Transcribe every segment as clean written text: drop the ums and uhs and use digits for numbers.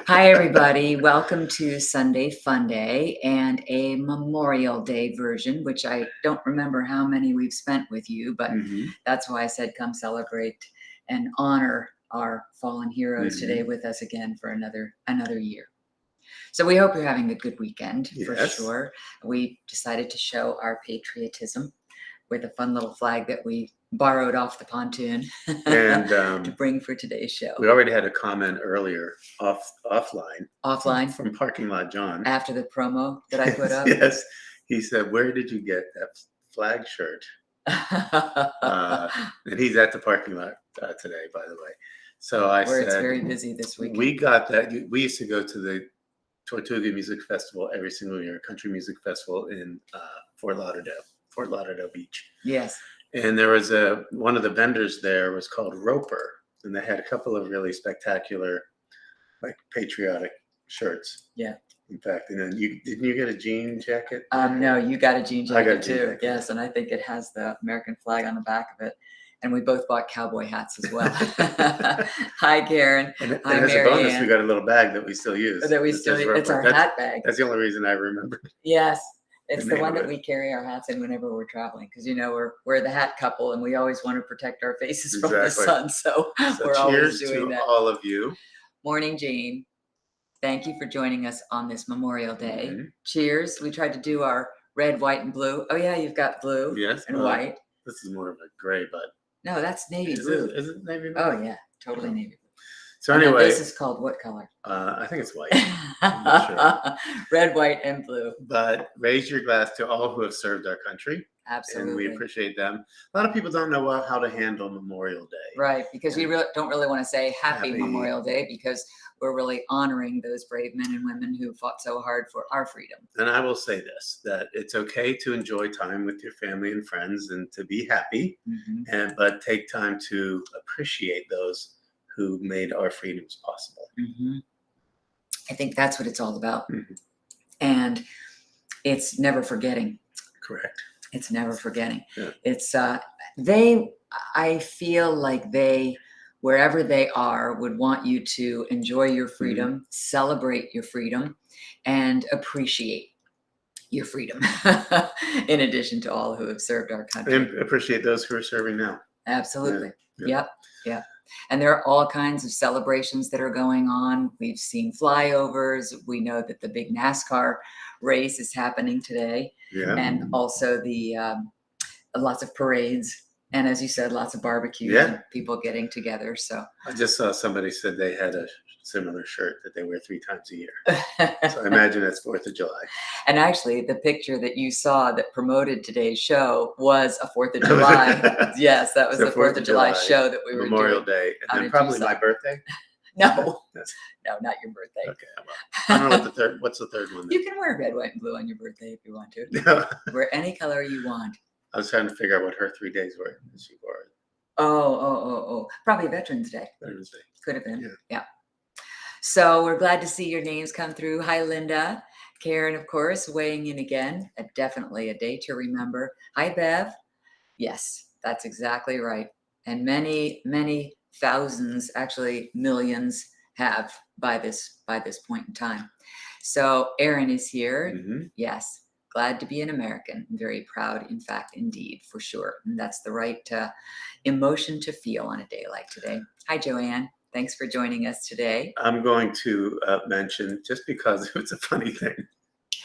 Hi, everybody. Welcome to Sunday Funday and a Memorial Day version, which I don't remember how many we've spent with you, but that's why I said come celebrate and honor our fallen heroes today with us again for another year. So we hope you're having a good weekend for sure. We decided to show our patriotism with a fun little flag that we borrowed off the pontoon And to bring for today's show. we already had a comment earlier offline from Parking Lot John. After the promo that I put up? Yes. He said, "Where did you get that flag shirt?" And he's at the parking lot today, by the way. So I said, it's very busy this weekend. We got that. We used to go to the Tortuga Music Festival every single year, country music festival in Fort Lauderdale Beach. Yes. And there was one of the vendors there was called Roper, and they had a couple of really spectacular, like patriotic shirts. Yeah. In fact, and then didn't you get a jean jacket? No, you got a jean jacket I got a jean too. jacket. Yes, and I think it has the American flag on the back of it. And we both bought cowboy hats as well. Hi, Karen. And Hi, as Mary a bonus, Ann. we got a little bag that we still use. It's our hat bag. That's the only reason I remember. Yes. It's the one that we carry our hats in whenever we're traveling, because we're the hat couple, and we always want to protect our faces from the sun. So we're always doing that. Cheers to all of you. Morning, Jean. Thank you for joining us on this Memorial Day. Cheers. We tried to do our red, white, and blue. Oh yeah, you've got blue and white. This is more of a gray, but no, that's navy blue. Is it navy blue? Oh yeah, totally navy blue. So anyway, this is called what color? I think it's white. I'm not sure. Red, white, and blue. But raise your glass to all who have served our country. Absolutely. And we appreciate them. A lot of people don't know how to handle Memorial Day. Right, because we don't really want to say happy Memorial Day, because we're really honoring those brave men and women who fought so hard for our freedom. And I will say this, that it's okay to enjoy time with your family and friends and to be happy, but take time to appreciate those who made our freedoms possible. I think that's what it's all about. And it's never forgetting. Correct. It's never forgetting. Yeah. It's I feel like wherever they are, would want you to enjoy your freedom, celebrate your freedom, and appreciate your freedom, in addition to all who have served our country. And appreciate those who are serving now. Absolutely. Yep. And there are all kinds of celebrations that are going on. We've seen flyovers. We know that the big NASCAR race is happening today. Yeah. And also the lots of parades. And as you said, lots of barbecues and people getting together. So I just saw somebody said they had a similar shirt that they wear 3 times a year. So I imagine that's 4th of July. And actually, the picture that you saw that promoted today's show was a 4th of July. Yes, that was the 4th of July show that we were doing. Memorial Day. And then probably my birthday? No. No, not your birthday. Okay. Well, I don't know what's the third one then? You can wear red, white, and blue on your birthday if you want to. Wear any color you want. I was trying to figure out what her 3 days were. She wore it. Oh. Probably Veterans Day. Veterans Day. Could have been. Yeah. So we're glad to see your names come through. Hi, Linda. Karen, of course, weighing in again. Definitely a day to remember. Hi, Bev. Yes, that's exactly right. And many, many thousands, actually millions, have by this point in time. So Aaron is here. Yes. Glad to be an American. Very proud, in fact, indeed, for sure. And that's the right emotion to feel on a day like today. Hi, Joanne. Thanks for joining us today. I'm going to mention, just because it's a funny thing.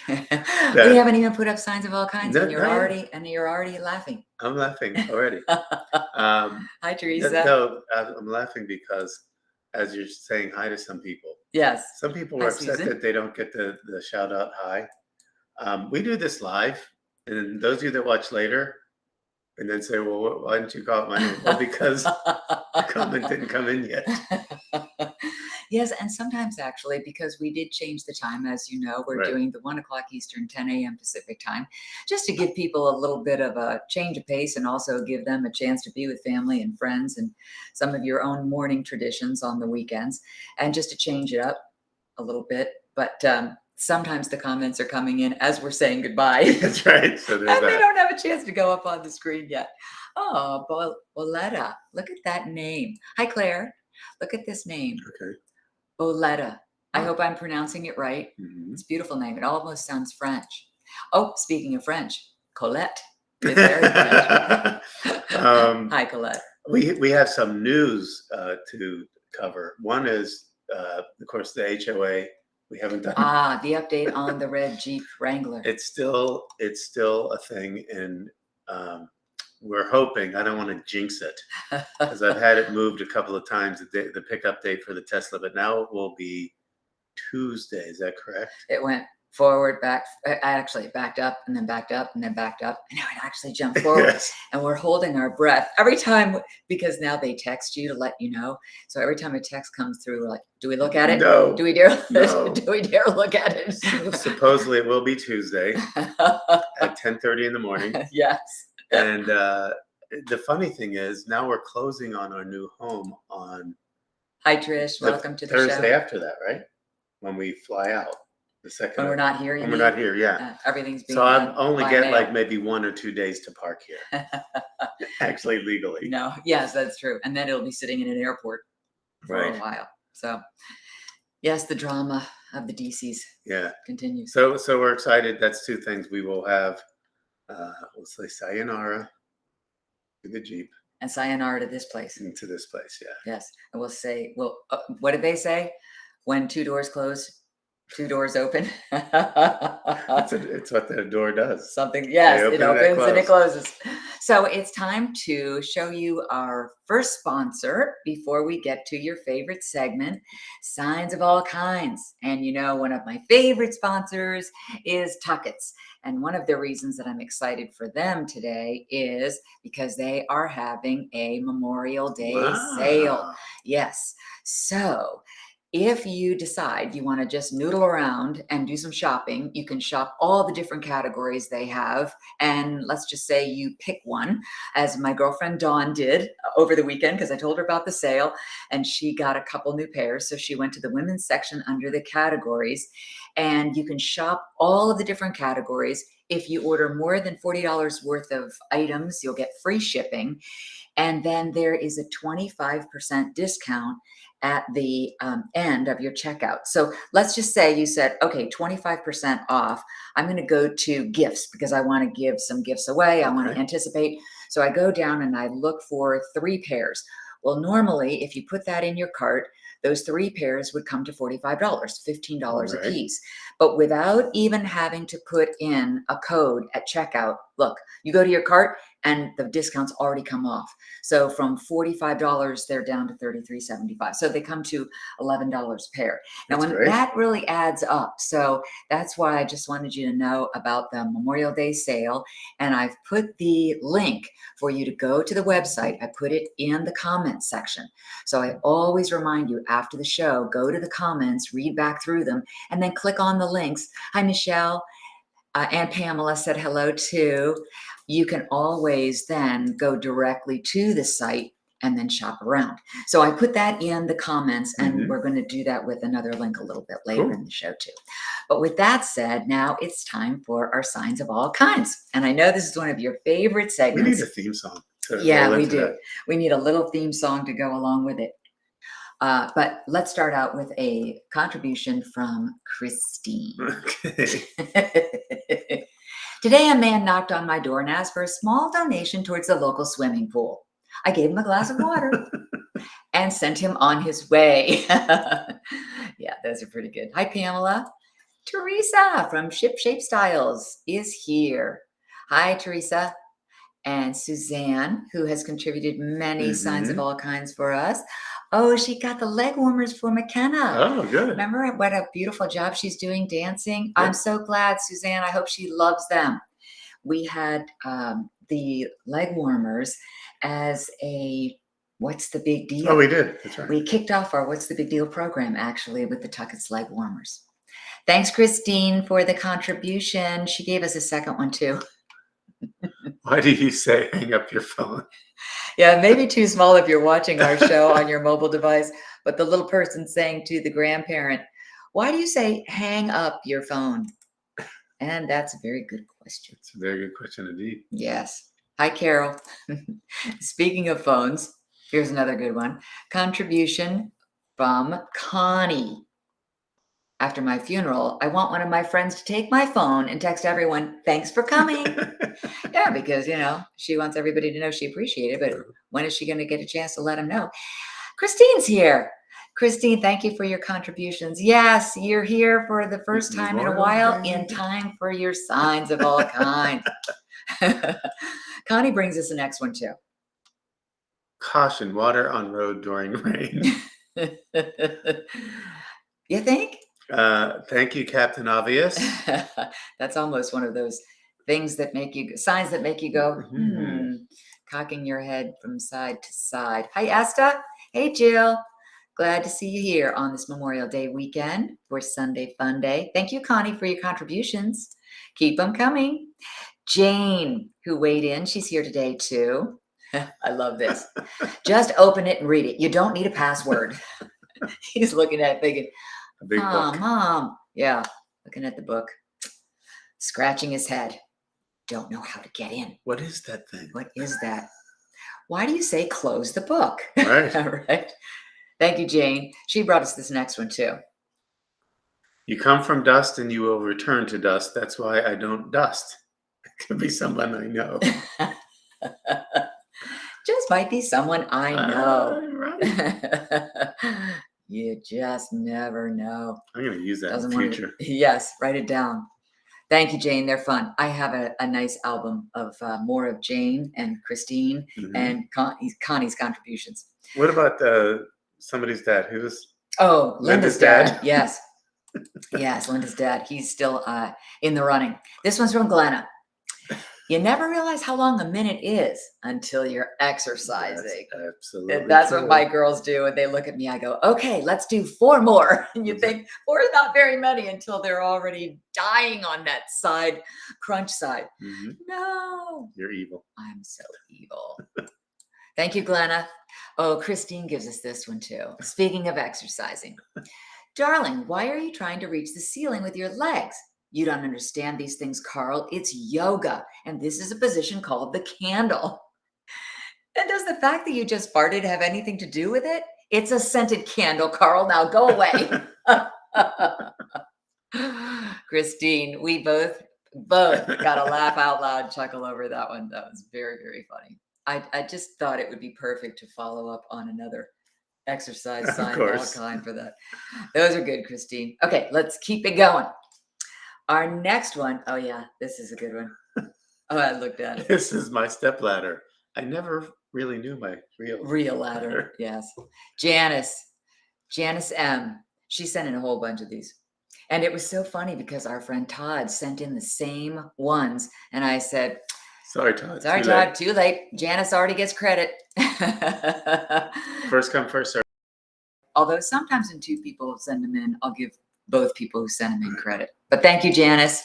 We haven't even put up signs of all kinds, and you're already laughing. I'm laughing already. Hi, Teresa. No, I'm laughing because, as you're saying hi to some people. Yes. Some people are upset that they don't get the shout out hi. We do this live, and those of you that watch later and then say, well, why didn't you call it my name? Well, because the comment didn't come in yet. Yes, and sometimes actually, because we did change the time, as you know, we're doing the 1 o'clock Eastern, 10 a.m. Pacific time, just to give people a little bit of a change of pace and also give them a chance to be with family and friends and some of your own morning traditions on the weekends, and just to change it up a little bit. But sometimes the comments are coming in as we're saying goodbye. That's right. So and they don't have a chance to go up on the screen yet. Oh, Boletta. Look at that name. Hi, Claire. Look at this name. Okay. Boletta. I hope I'm pronouncing it right. Mhm. It's a beautiful name. It almost sounds French. Oh, speaking of French, Colette is very French. Hi, Colette. We have some news to cover. One is, of course, the HOA. We haven't done. The update on the red Jeep Wrangler. It's still a thing, and we're hoping. I don't want to jinx it because I've had it moved a couple of times. The pickup date for the Tesla, but now it will be Tuesday. Is that correct? It went forward, back. I actually backed up and then backed up and then backed up, and now it actually jumped forward. Yes. And we're holding our breath every time because now they text you to let you know. So every time a text comes through, we're like, "Do we look at it? No. Do we dare? No. Do we dare look at it?" Supposedly it will be Tuesday at 10:30 in the morning. Yes. And the funny thing is, now we're closing on our new home on Hi, Trish. Welcome to the Thursday show. after that, right? When we fly out, the second. When we're not here, when we're not here, yeah. Everything's being So I done only by get mail. like maybe 1 or 2 days to park here, actually legally. No, yes, that's true. And then it'll be sitting in an airport for a Right. while. So, yes, the drama of the DCs Yeah. continues. So we're excited. That's 2 things. We will have, we'll say sayonara to the Jeep And sayonara to this place. and to this place. Yeah. Yes. And we'll say, well, what did they say? When 2 doors close, 2 doors open. It's what the door does. Something, yes, They it open and they opens and it close. closes. So it's time to show you our first sponsor before we get to your favorite segment, Signs of All Kinds. And you know, one of my favorite sponsors is Tuckets. And one of the reasons that I'm excited for them today is because they are having a Memorial Day sale. Wow. Yes. So if you decide you want to just noodle around and do some shopping, you can shop all the different categories they have. And let's just say you pick one, as my girlfriend Dawn did over the weekend, because I told her about the sale and she got a couple new pairs. So she went to the women's section under the categories, and you can shop all of the different categories. If you order more than $40 worth of items, you'll get free shipping. And then there is a 25% discount at the end of your checkout. So let's just say you said, okay, 25% off. I'm going to go to gifts because I want to give some gifts away. I want to Okay. anticipate. So I go down and I look for 3 pairs. Well, normally, if you put that in your cart, those 3 pairs would come to $45, $15 a Right. piece. But without even having to put in a code at checkout, look, you go to your cart and the discounts already come off. So from $45, they're down to $33.75. So they come to $11 a pair. Now, That's when great. that really adds up. So that's why I just wanted you to know about the Memorial Day sale. And I've put the link for you to go to the website. I put it in the comments section. So I always remind you after the show, go to the comments, read back through them, and then click on the links. Hi, Michelle. And Pamela said hello too. You can always then go directly to the site and then shop around. So I put that in the comments, and we're going to do that with another link a little bit later Cool. in the show too. But with that said, now it's time for our Signs of All Kinds. And I know this is one of your favorite We segments. need a theme song. To Yeah, roll we into do. that. We need a little theme song to go along with it. But let's start out with a contribution from Christine. Okay. Today, a man knocked on my door and asked for a small donation towards the local swimming pool. I gave him a glass of water and sent him on his way. Yeah, those are pretty good. Hi, Pamela. Teresa from Ship Shape Styles is here. Hi, Teresa. And Suzanne, who has contributed many Signs of All Kinds for us. Oh, she got the leg warmers for McKenna. Oh, good. Remember what a beautiful job she's doing dancing? Yep. I'm so glad, Suzanne. I hope she loves them. We had the leg warmers as a What's the Big Deal? Oh, we did. That's right. We kicked off our What's the Big Deal program, actually, with the Tuckets leg warmers. Thanks, Christine, for the contribution. She gave us a second one, too. Why do you say hang up your phone? Yeah, maybe too small if you're watching our show on your mobile device, but the little person saying to the grandparent, why do you say hang up your phone? And that's a very good question. It's a very good question indeed. Yes. Hi, Carol. Speaking of phones, here's another good one. Contribution from Connie. After my funeral, I want one of my friends to take my phone and text everyone, thanks for coming. Yeah, because, she wants everybody to know she appreciated it, but when is she going to get a chance to let them know? Christine's here. Christine, thank you for your contributions. Yes, you're here for the first time in a while, in time for your signs of all kinds. Connie brings us the next one too. Caution, water on road during rain. You think? Thank you, Captain Obvious. That's almost one of those things that make you signs that make you go, cocking your head from side to side. Hi, Asta. Hey, Jill. Glad to see you here on this Memorial Day weekend for Sunday Funday. Thank you, Connie, for your contributions. Keep them coming. Jane, who weighed in, she's here today too. I love this. Just open it and read it. You don't need a password. He's looking at it thinking, A big book. Mom. Yeah, looking at the book, scratching his head. Don't know how to get in. What is that thing? What is that? Why do you say close the book? Right. Right. Thank you, Jane. She brought us this next one too. You come from dust and you will return to dust. That's why I don't dust. It could be someone I know. Just might be someone I know. Right. You just never know. I'm going to use that in the future. Yes, write it down. Thank you, Jane. They're fun. I have a nice album of more of Jane and Christine and Connie's contributions. What about somebody's dad? Who was? Oh, Linda's dad. Yes. Yes, Linda's dad. He's still in the running. This one's from Glenna. You never realize how long a minute is until you're exercising. That's absolutely That's true. what my girls do. And they look at me, I go, okay, let's do 4 more. And you think 4 is not very many until they're already dying on that side, crunch side. No. You're evil. I'm so evil. Thank you, Glenna. Oh, Christine gives us this one too. Speaking of exercising. Darling, why are you trying to reach the ceiling with your legs? You don't understand these things, Carl. It's yoga, and this is a position called the candle. And does the fact that you just farted have anything to do with it? It's a scented candle, Carl. Now go away. Christine, we both got a laugh out loud chuckle over that one. That was very, very funny. I just thought it would be perfect to follow up on another exercise sign of all kind for that. Those are good, Christine. Okay, let's keep it going. Our next one, oh yeah, this is a good one. Oh, I looked at it. This is my stepladder. I never really knew my real ladder. Yes. Janice M. She sent in a whole bunch of these. And it was so funny because our friend Todd sent in the same ones. And I said, sorry, Todd. Sorry, Todd. Too late. Janice already gets credit. First come, first serve. Although sometimes when 2 people send them in, I'll give both people who sent them in credit. But thank you, Janice.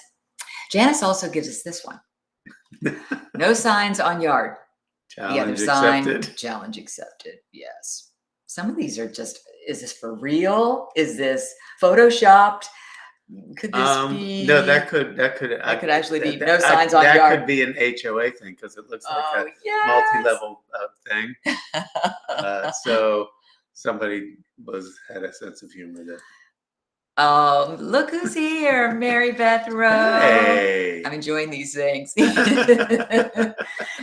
Janice also gives us this one. No signs on yard. Challenge accepted. Challenge accepted. Yes. Some of these are just, is this for real? Is this photoshopped? Could this be? No, that could actually be no signs on yard. That could be an HOA thing because it looks like a multi-level thing. So somebody had a sense of humor there. Oh, look who's here, Mary Beth Rowe. Hey. I'm enjoying these things.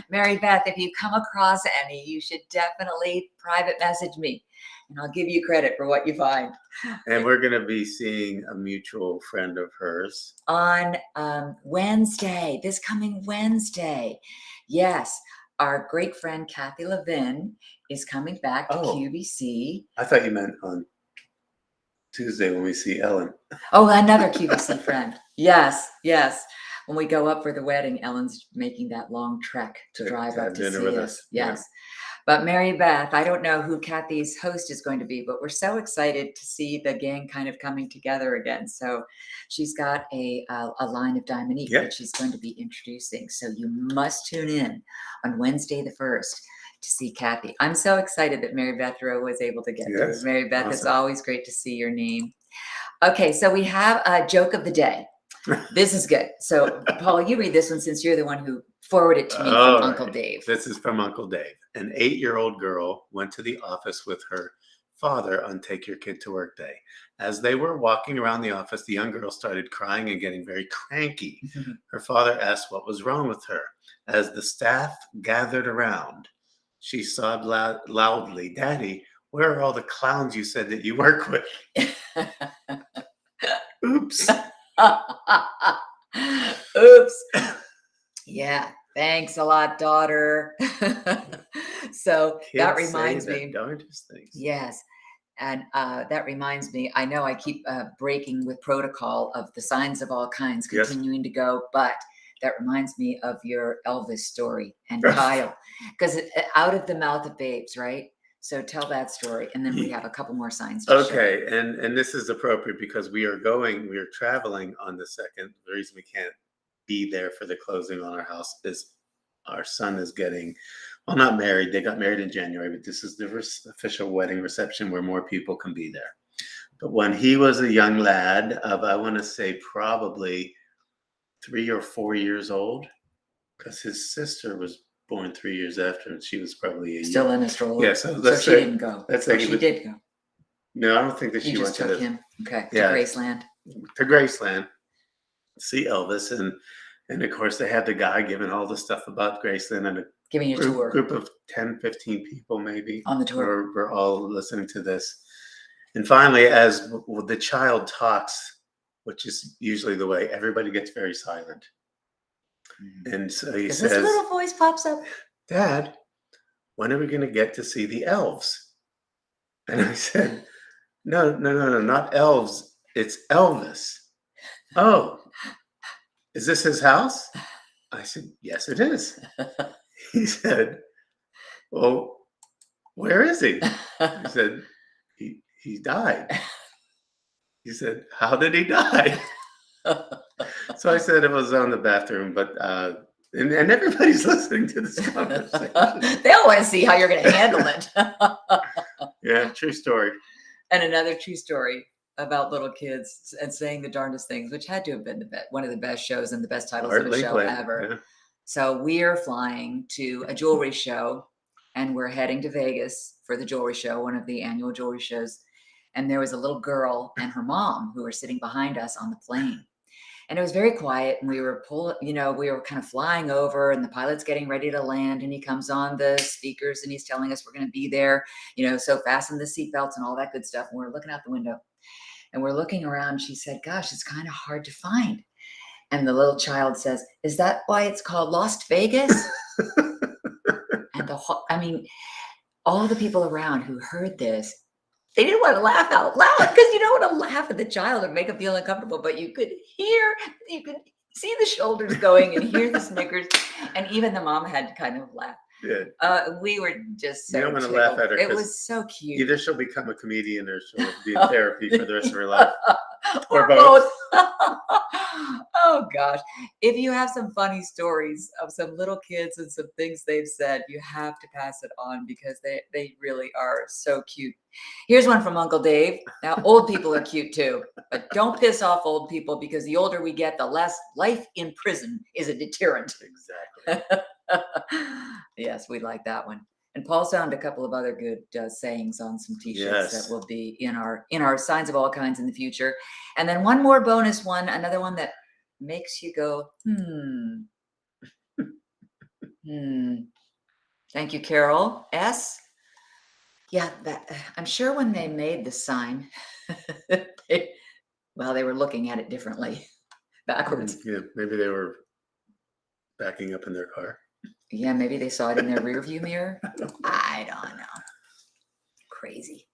Mary Beth, if you come across any, you should definitely private message me, and I'll give you credit for what you find. And we're going to be seeing a mutual friend of hers on Wednesday, this coming Wednesday. Yes, our great friend Kathy Levin is coming back to QVC. I thought you meant on Tuesday when we see Ellen. Oh, another QVC friend. Yes. When we go up for the wedding, Ellen's making that long trek to drive up to see us. Yes. Yeah. But Mary Beth, I don't know who Kathy's host is going to be, but we're so excited to see the gang kind of coming together again. So she's got a line of Diamond Eve that she's going to be introducing. So you must tune in on Wednesday the 1st. To see Kathy. I'm so excited that Mary Beth Rowe was able to get there. Mary Beth, awesome. It's always great to see your name. Okay, so we have a joke of the day. This is good. So, Paul, you read this one since you're the one who forwarded it to me from Uncle Dave. This is from Uncle Dave. An 8-year-old girl went to the office with her father on Take Your Kid to Work Day. As they were walking around the office, the young girl started crying and getting very cranky. Her father asked what was wrong with her. As the staff gathered around, she sobbed loudly, "Daddy, where are all the clowns you said that you work with?" Oops. Oops. Yeah. Thanks a lot, daughter. So that Kids say reminds the me. darndest things. Yes. And that reminds me, I know I keep breaking with protocol of the signs of all kinds Yes. continuing to go, but that reminds me of your Elvis story and Kyle, because out of the mouth of babes, right? So tell that story, and then we have a couple more signs to show. Okay, and this is appropriate because we are traveling on the 2nd. The reason we can't be there for the closing on our house is our son is getting, well, not married. They got married in January, but this is the official wedding reception where more people can be there. But when he was a young lad of, I want to say, probably 3 or 4 years old, because his sister was born 3 years after, and she was probably a Still year. in a stroller. Yeah, so So she didn't go. let's say Or she did go. No, I don't think that You she went just to took the him. Okay. Yeah. To Graceland. to Graceland, see Elvis, and of course they had the guy giving all the stuff about Graceland, and a Giving you a tour group of 10, 15 people maybe on the tour. were all listening to this. And finally, as the child talks, which is usually the way, everybody gets very silent. And so he Because says, this little voice pops up. "Dad, when are we going to get to see the elves?" And I said, No, not elves. It's Elvis. "Oh, is this his house?" I said, "Yes, it is." He said, "Well, where is he?" I said, he died." He said, "How did he die?" So I said it was on the bathroom, but and everybody's listening to this conversation. They all want to see how you're going to handle it. Yeah, true story. And another true story about little kids and saying the darndest things, which had to have been one of the best shows and the best titles of a show ever. Yeah. So we are flying to a jewelry show, and we're heading to Vegas for the jewelry show, one of the annual jewelry shows. And there was a little girl and her mom who were sitting behind us on the plane. And it was very quiet, and we were we were kind of flying over, and the pilot's getting ready to land, and he comes on the speakers and he's telling us we're going to be there, so fasten the seatbelts and all that good stuff. And we're looking out the window and we're looking around. She said, "Gosh, it's kind of hard to find." And the little child says, "Is that why it's called Las Vegas?" And all the people around who heard this, they didn't want to laugh out loud because you don't want to laugh at the child and make them feel uncomfortable, but you could see the shoulders going and hear the snickers. And even the mom had to kind of laugh. Yeah. We were just so You don't want to tickled. laugh at her. It was so cute. Either she'll become a comedian or she'll be in therapy for the rest of her life. Or both. Oh gosh. If you have some funny stories of some little kids and some things they've said, you have to pass it on because they really are so cute. Here's one from Uncle Dave. Now, old people are cute too, but don't piss off old people because the older we get, the less life in prison is a deterrent. Exactly. Yes, we like that one. And Paul found a couple of other good sayings on some t-shirts that will be in our signs of all kinds in the future. And then one more bonus one, another one that makes you go, Thank you, Carol S. Yeah, I'm sure when they made the sign, they were looking at it differently, backwards. Yeah, maybe they were backing up in their car. Yeah, maybe they saw it in their rearview mirror. I don't know. Crazy.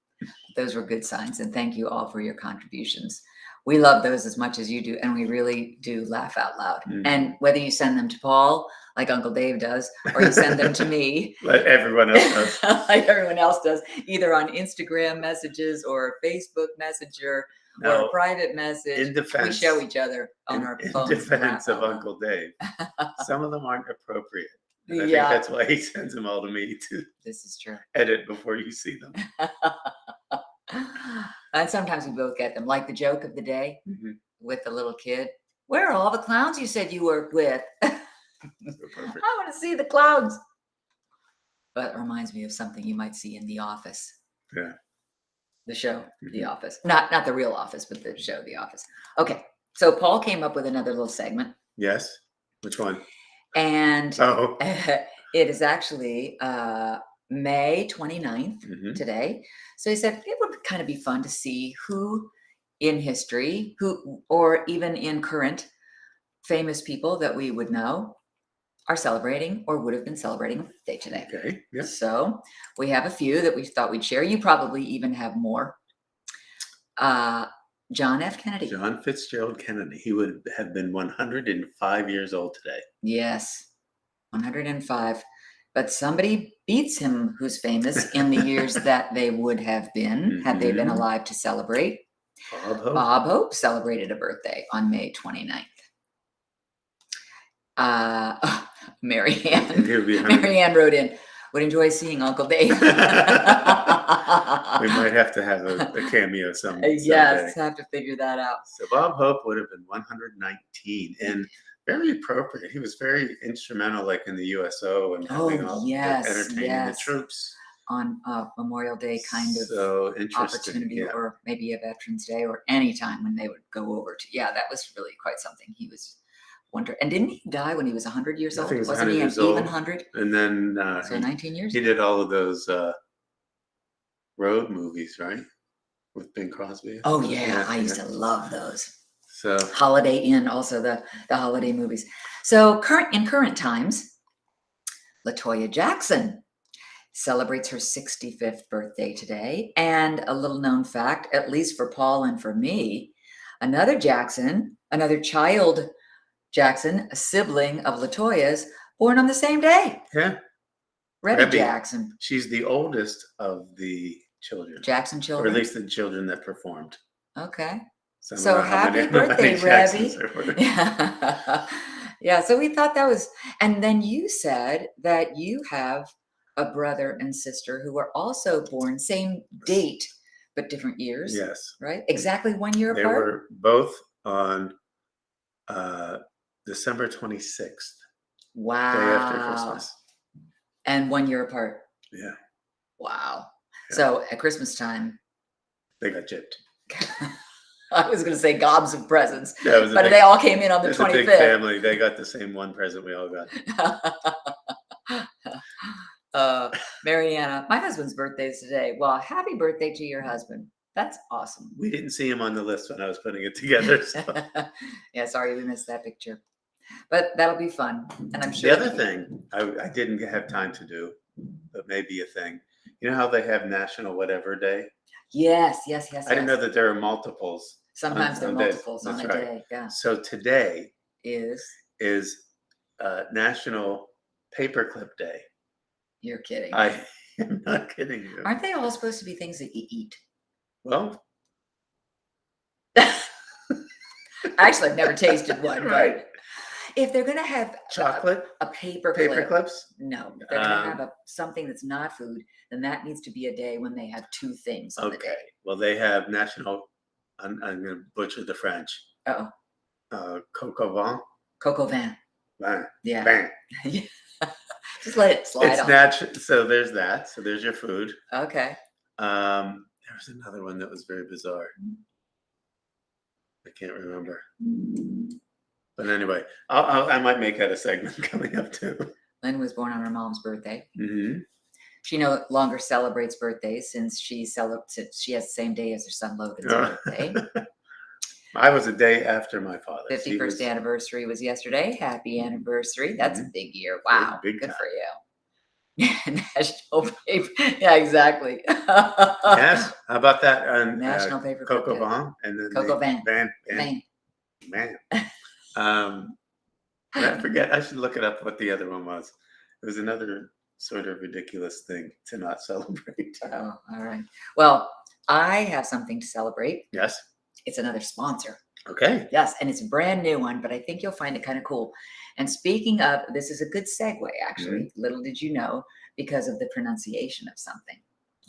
Those were good signs, and thank you all for your contributions. We love those as much as you do, and we really do laugh out loud. And whether you send them to Paul, like Uncle Dave does, or you send them to me, like everyone else does, either on Instagram messages or Facebook Messenger or a private message, we show each other on our phones. In defense of Uncle Dave, some of them aren't appropriate. And I think that's why he sends them all to me to This is true. Edit before you see them. And sometimes we both get them, like the joke of the day with the little kid. Where are all the clowns you said you worked with? I want to see the clowns. But it reminds me of something you might see in The Office. Yeah. The show, The Mhm. Office. Not the real Office, but the show, The Office. Okay. So Paul came up with another little segment, Yes. Which one? and Oh. it is actually May 29th Mhm. today. So he said it would kind of be fun to see who in history, who or even in current famous people that we would know are celebrating or would have been celebrating a birthday today. Okay. Yeah. So we have a few that we thought we'd share. You probably even have more. John F. Kennedy. John Fitzgerald Kennedy. He would have been 105 years old today. Yes, 105. But somebody beats him who's famous in the years that they would have been had they been Mhm. alive to celebrate. Bob Hope. Bob Hope celebrated a birthday on May 29th. Mary Ann. He would be 100. Mary Ann wrote in, would enjoy seeing Uncle Dave. We might have to have a cameo someday. Yes, have to figure that out. So Bob Hope would have been 119 and very appropriate. He was very instrumental, like in the USO and having all entertaining the troops on Memorial Day kind of so interesting. opportunity, Yeah. or maybe a Veterans Day, or any time when they would go over to. Yeah, that was really quite something. He was wonder. And didn't he die when he was 100 years I old? think he was Wasn't 100 he an years old. even 100? And then So 19 years. he did all of those road movies, right? With Bing Crosby. Oh yeah, I used to love those. So Holiday Inn, also the holiday movies. So in current times, LaToya Jackson celebrates her 65th birthday today. And a little known fact, at least for Paul and for me, another child Jackson, a sibling of LaToya's, born on the same day. yeah, Rebby Rebby. Jackson. She's the oldest of the children. Jackson Or children. at least the children that performed. Okay. So, So happy birthday, Rebby. Yeah, so we thought that was, and then you said that you have a brother and sister who were also born same date, but different years. Yes. Right? Exactly 1 year They apart? were both on December 26th. Wow. Day after Christmas. And 1 year apart. Yeah. Wow. Yeah. So at Christmas time, They got gypped. I was going to say gobs of presents, Yeah, but they all came in on the It's a 25th. big family. They got the same one present we all got. Mariana, my husband's birthday is today. Well, happy birthday to your husband. That's awesome. We didn't see him on the list when I was putting it together. So. Yeah, sorry we missed that picture. But that'll be fun. And I'm sure The other thing I didn't have time to do, but maybe a thing. You know how they have National Whatever Day? Yes. I didn't know that there are multiples. Sometimes there are multiples on a That's right. day. Yeah. So today is National Paperclip Day. You're kidding. I am not kidding you. Aren't they all supposed to be things that you eat? Well, actually, I've never tasted one. Right. But if they're gonna have chocolate, a paper clips. no. If they're gonna have something that's not food, then that needs to be a day when they have two things on the day. Well, they have National. I'm going to butcher the French. Coco Vin. Coco Vin. Vin. Yeah. Vin. Just let it slide. It's natural. So there's that. So there's your food. Okay. There was another one that was very bizarre. I can't remember. But anyway, I might make that a segment coming up too. Lynn was born on her mom's birthday. Mm-hmm. She no longer celebrates birthdays since she has the same day as her son Logan's birthday. I was a day after my father. 51st anniversary was yesterday. Happy anniversary. That's a big year. Wow. Big Good time. for you. National paper. Yeah, exactly. Yes. How about that? National paper. Coco Vin and then Coco Vin. Man. I forget. I should look it up what the other one was. It was another sort of ridiculous thing to not celebrate. Oh, all right. Well, I have something to celebrate. Yes. It's another sponsor. Okay. Yes, and it's a brand new one, but I think you'll find it kind of cool. And speaking of, this is a good segue, actually. Mm-hmm. Little did you know, because of the pronunciation of something.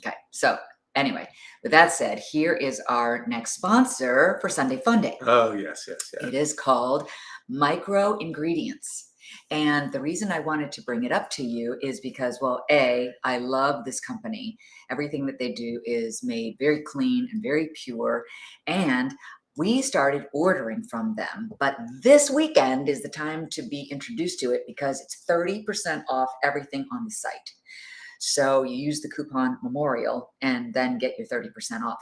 Okay, so anyway, with that said, here is our next sponsor for Sunday Funday. Oh, yes. It is called Micro Ingredients. And the reason I wanted to bring it up to you is because, well, A, I love this company. Everything that they do is made very clean and very pure. And we started ordering from them. But this weekend is the time to be introduced to it because it's 30% off everything on the site. So you use the coupon Memorial and then get your 30% off.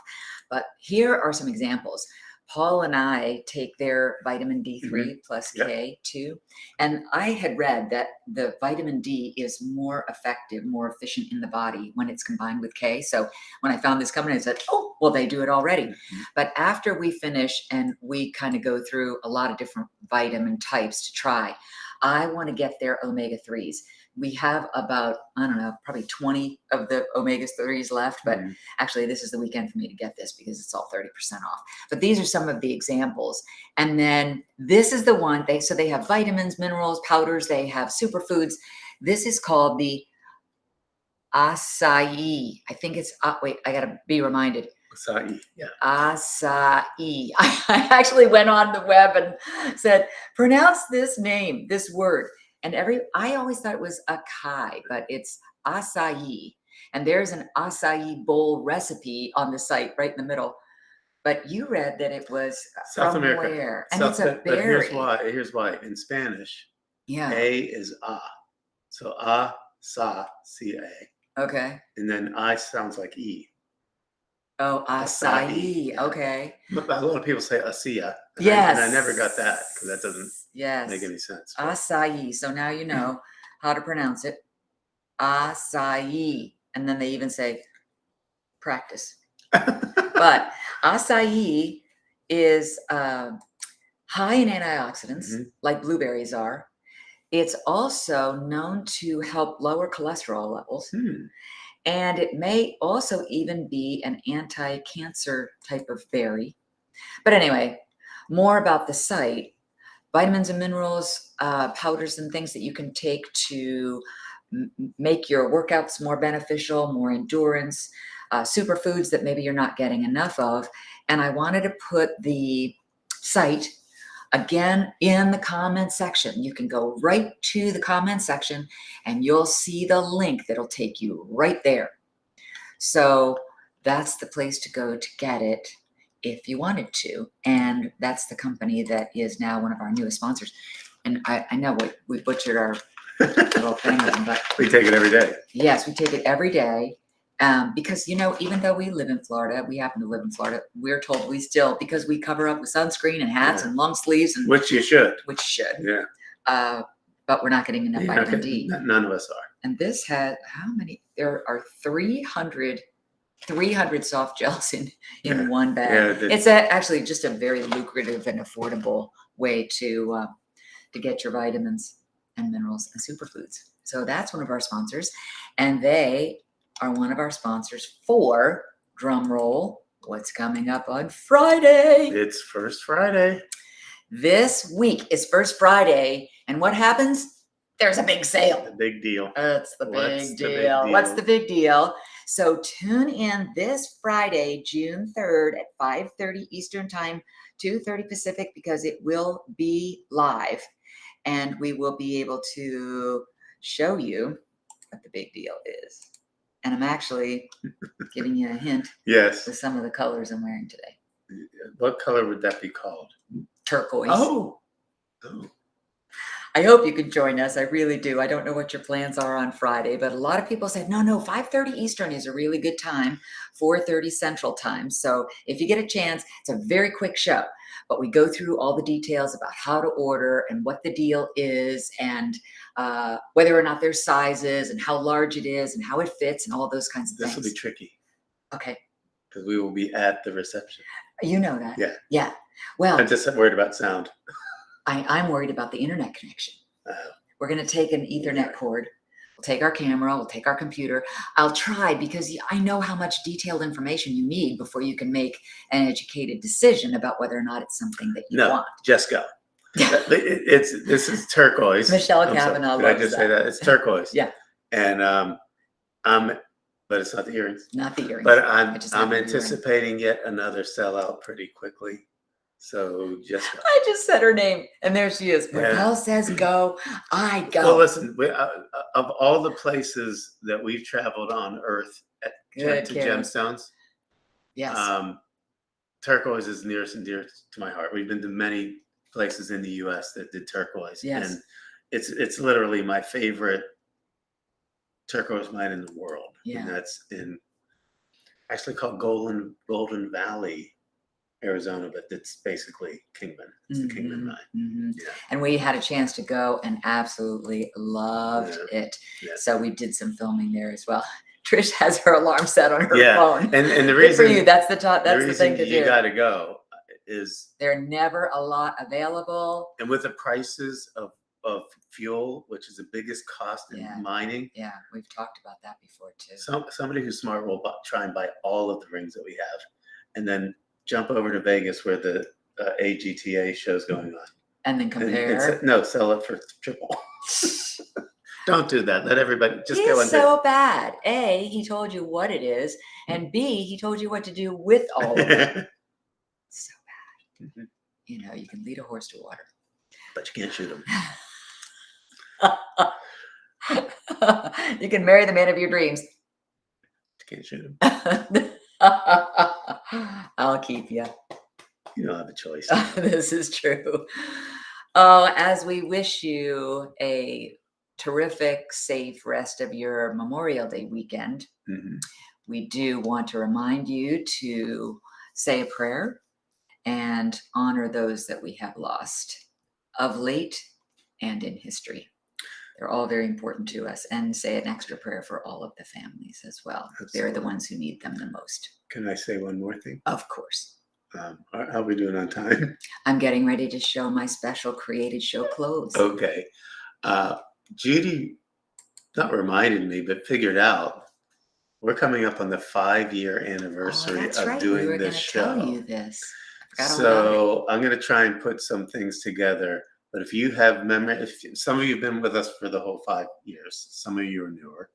But here are some examples. Paul and I take their vitamin D3 plus Yep. K too. And I had read that the vitamin D is more effective, more efficient in the body when it's combined with K. So when I found this company, I said, oh, well, they do it already. But after we finish and we kind of go through a lot of different vitamin types to try, I want to get their omega-3s. We have about, I don't know, probably 20 of the omega-3s left, but actually this is the weekend for me to get this because it's all 30% off. But these are some of the examples. And then this is the one, so they have vitamins, minerals, powders, they have superfoods. This is called the acai. I think it's, wait, I gotta be reminded. Acai, yeah. Acai. I actually went on the web and said, pronounce this name, this word. And I always thought it was acai, but it's acai. And there's an acai bowl recipe on the site right in the middle. But you read that it was South from America. where? And it's a But berry. here's why. In Spanish, Yeah. A is a. So sa, C-A. Okay. And then I sounds like E. Oh, acai. Yeah. Okay. But a lot of people say acia. Yes. And I never got that because that doesn't make any sense. Acai. So now you know how to pronounce it. Acai. And then they even say practice. But acai is high in antioxidants, like blueberries are. It's also known to help lower cholesterol levels. And it may also even be an anti-cancer type of berry. But anyway, more about the site. Vitamins and minerals, powders and things that you can take to make your workouts more beneficial, more endurance, superfoods that maybe you're not getting enough of. And I wanted to put the site again in the comment section. You can go right to the comment section and you'll see the link that'll take you right there. So that's the place to go to get it if you wanted to. And that's the company that is now one of our newest sponsors. And I know we butchered our little thing with them, but we take it every day. Yes, we take it every day. Because, even though we live in Florida, we happen to live in Florida, we're told we still, because we cover up with sunscreen and hats and long sleeves. And Which you should. Yeah. But we're not getting enough vitamin D. None of us are. And this had, how many? There are 300 soft gels in one bag. Yeah, it's actually just a very lucrative and affordable way to get your vitamins and minerals and superfoods. So that's one of our sponsors. And they are one of our sponsors for, drum roll, what's coming up on Friday. It's First Friday. This week is First Friday. And what happens? There's a big sale. The big deal. It's the big deal. What's the big deal? So tune in this Friday, June 3rd at 5:30 Eastern Time, 2:30 Pacific, because it will be live. And we will be able to show you what the big deal is. And I'm actually giving you a hint. Yes. With some of the colors I'm wearing today. What color would that be called? Turquoise. Oh. I hope you can join us. I really do. I don't know what your plans are on Friday, but a lot of people said, no, 5:30 Eastern is a really good time, 4:30 Central Time. So if you get a chance, it's a very quick show, but we go through all the details about how to order and what the deal is and whether or not there's sizes and how large it is and how it fits and all those kinds of things. This will be tricky. Okay. Because we will be at the reception. You know that. Yeah. Yeah. Well, I'm just worried about sound. I'm worried about the internet connection. We're going to take an Ethernet cord. We'll take our camera. We'll take our computer. I'll try because I know how much detailed information you need before you can make an educated decision about whether or not it's something that you want. Just go. This is turquoise. Michelle Cavanaugh. Did I just say that? It's turquoise. Yeah. And but it's not the earrings. Not the earrings. But I'm anticipating yet another sellout pretty quickly. So just go. I just said her name, and there she is. Where Yeah. Belle says go, I go. Well, listen, of all the places that we've traveled on Earth Good, to Karen. gemstones, Yes. turquoise is nearest and dearest to my heart. We've been to many places in the U.S. that did turquoise, Yes. and it's literally my favorite turquoise mine in the world. Yeah. And that's actually called Golden Valley, Arizona, but it's basically Kingman. It's the Kingman mine. Yeah. And we had a chance to go and absolutely loved it. Yeah. So we did some filming there as well. Trish has her alarm set on her phone. And the Good reason for you, that's the top. That's the thing to do. You got to go is there are never a lot available. And with the prices of fuel, which is the biggest cost in mining. Yeah, we've talked about that before too. Somebody who's smart will try and buy all of the rings that we have, and then jump over to Vegas where the AGTA show's going on. And then compare. No, sell it for triple. Don't do that. Let everybody just go and He's so bad. A, he told you what it is, and B, he told you what to do with all of it. So bad. You know, you can lead a horse to water, but you can't shoot him. You can marry the man of your dreams. You can't shoot him. I'll keep you. You don't have a choice. This is true. Oh, as we wish you a terrific, safe rest of your Memorial Day weekend, we do want to remind you to say a prayer and honor those that we have lost of late and in history. They're all very important to us, and say an extra prayer for all of the families as well. Absolutely. They're the ones who need them the most. Can I say one more thing? Of course. How are we doing on time? I'm getting ready to show my special created show clothes. Okay. Judy, not reminded me, but figured out we're coming up on the 5-year anniversary of doing this show. Tell you this. So I'm going to try and put some things together. But if you have memory, if some of you have been with us for the whole 5 years, some of you are newer.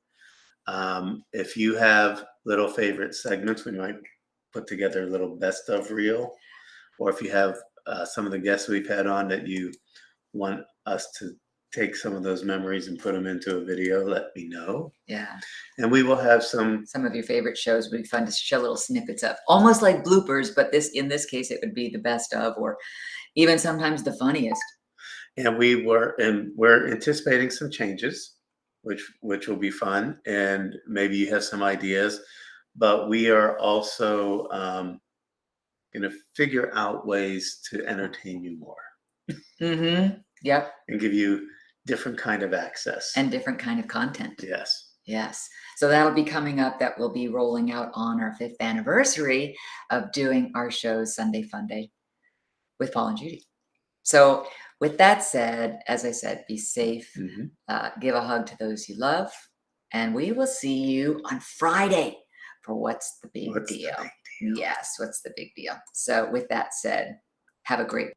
If you have little favorite segments, we might put together a little best of reel. Or if you have some of the guests we've had on that you want us to take some of those memories and put them into a video, let me know. Yeah. And we will have some of your favorite shows would be fun to show little snippets of, almost like bloopers, but in this case it would be the best of, or even sometimes the funniest. And we're anticipating some changes, which will be fun, and maybe you have some ideas, but we are also going to figure out ways to entertain you more. Yep. And give you different kind of access. And different kind of content. Yes. Yes. So that'll be coming up. That will be rolling out on our 5th anniversary of doing our shows Sunday Funday with Paul and Judy. So with that said, as I said, be safe, give a hug to those you love, and we will see you on Friday for What's the Big Deal? Yes, what's the big deal? So with that said, have a great